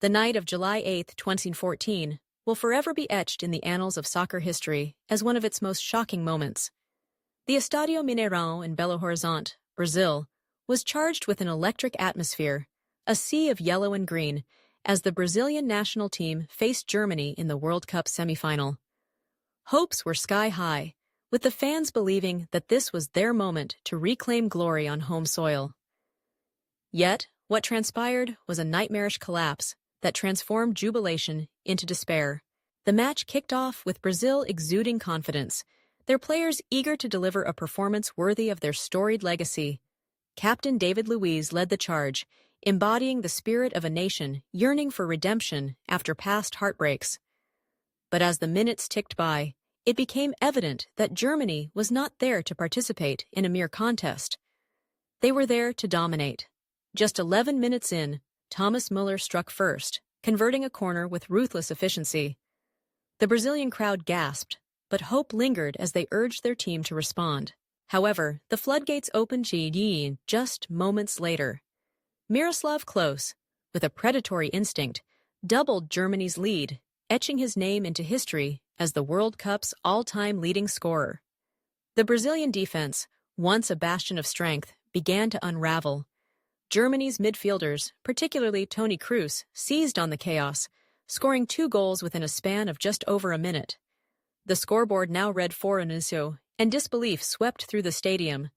The night of July 8, 2014, will forever be etched in the annals of soccer history as one of its most shocking moments. The Estádio Mineirão in Belo Horizonte, Brazil, was charged with an electric atmosphere, a sea of yellow and green, as the Brazilian national team faced Germany in the World Cup semifinal. Hopes were sky high, with the fans believing that this was their moment to reclaim glory on home soil. Yet, what transpired was a nightmarish collapse that transformed jubilation into despair. The match kicked off with Brazil exuding confidence, their players eager to deliver a performance worthy of their storied legacy. Captain David Luiz led the charge, embodying the spirit of a nation yearning for redemption after past heartbreaks. But as the minutes ticked by, it became evident that Germany was not there to participate in a mere contest. They were there to dominate. Just 11 minutes in, Thomas Muller struck first, converting a corner with ruthless efficiency. The Brazilian crowd gasped, but hope lingered as they urged their team to respond. However, the floodgates opened just moments later. Miroslav Klose, with a predatory instinct, doubled Germany's lead, etching his name into history as the World Cup's all-time leading scorer. The Brazilian defense, once a bastion of strength, began to unravel. Germany's midfielders, particularly Toni Kroos, seized on the chaos, scoring 2 goals within a span of just over a minute. The scoreboard now read 4-0, and disbelief swept through the stadium.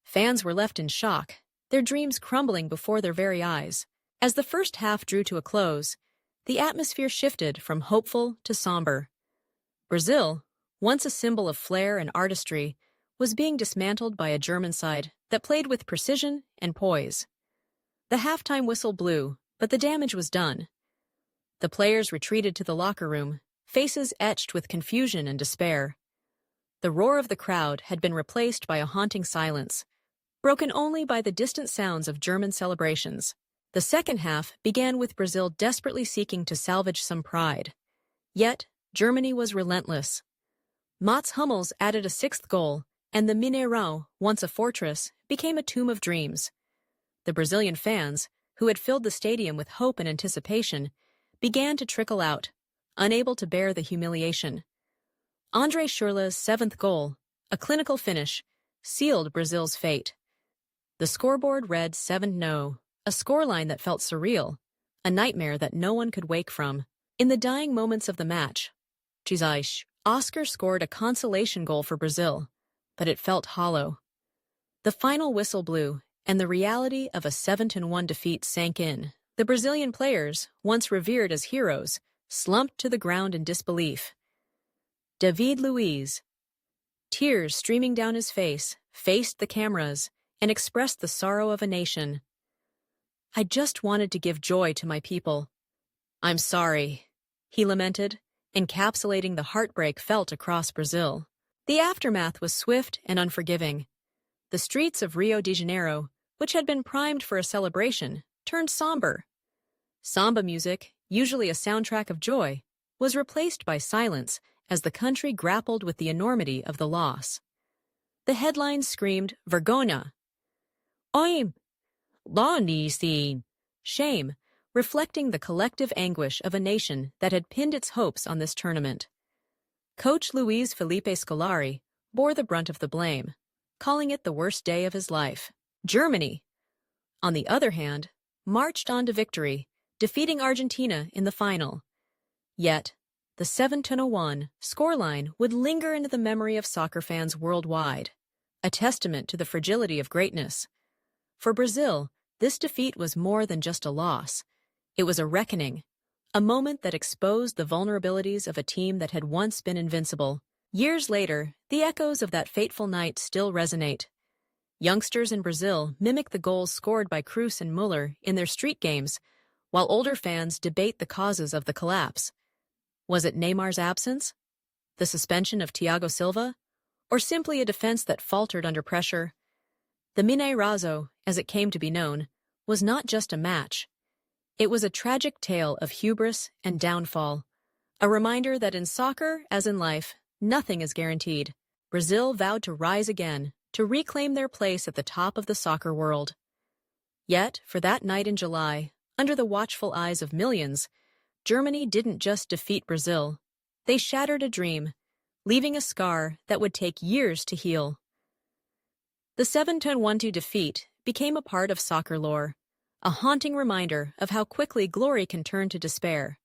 Fans were left in shock, their dreams crumbling before their very eyes. As the first half drew to a close, the atmosphere shifted from hopeful to somber. Brazil, once a symbol of flair and artistry, was being dismantled by a German side that played with precision and poise. The halftime whistle blew, but the damage was done. The players retreated to the locker room, faces etched with confusion and despair. The roar of the crowd had been replaced by a haunting silence, broken only by the distant sounds of German celebrations. The second half began with Brazil desperately seeking to salvage some pride. Yet, Germany was relentless. Mats Hummels added a 6th goal, and the Mineirão, once a fortress, became a tomb of dreams. The Brazilian fans, who had filled the stadium with hope and anticipation, began to trickle out, unable to bear the humiliation. André Schürrle's 7th goal, a clinical finish, sealed Brazil's fate. The scoreboard read 7-0, a scoreline that felt surreal, a nightmare that no one could wake from. In the dying moments of the match, Oscar scored a consolation goal for Brazil, but it felt hollow. The final whistle blew, and the reality of a 7-1 defeat sank in. The Brazilian players, once revered as heroes, slumped to the ground in disbelief. David Luiz, tears streaming down his face, faced the cameras and expressed the sorrow of a nation. "I just wanted to give joy to my people. I'm sorry," he lamented, encapsulating the heartbreak felt across Brazil. The aftermath was swift and unforgiving. The streets of Rio de Janeiro, which had been primed for a celebration, turned somber. Samba music, usually a soundtrack of joy, was replaced by silence as the country grappled with the enormity of the loss. The headlines screamed, "Vergonha!" "Oim! Law-ni-seen!" Shame, reflecting the collective anguish of a nation that had pinned its hopes on this tournament. Coach Luiz Felipe Scolari bore the brunt of the blame, calling it the worst day of his life. Germany, on the other hand, marched on to victory, defeating Argentina in the final. Yet, the 7-1 scoreline would linger into the memory of soccer fans worldwide, a testament to the fragility of greatness. For Brazil, this defeat was more than just a loss. It was a reckoning, a moment that exposed the vulnerabilities of a team that had once been invincible. Years later, the echoes of that fateful night still resonate. Youngsters in Brazil mimic the goals scored by Kroos and Müller in their street games, while older fans debate the causes of the collapse. Was it Neymar's absence? The suspension of Thiago Silva? Or simply a defense that faltered under pressure? The Mineirão, as it came to be known, was not just a match. It was a tragic tale of hubris and downfall, a reminder that in soccer, as in life, nothing is guaranteed. Brazil vowed to rise again, to reclaim their place at the top of the soccer world. Yet, for that night in July, Under the watchful eyes of millions, Germany didn't just defeat Brazil. They shattered a dream, leaving a scar that would take years to heal. The 7-1 defeat became a part of soccer lore, a haunting reminder of how quickly glory can turn to despair.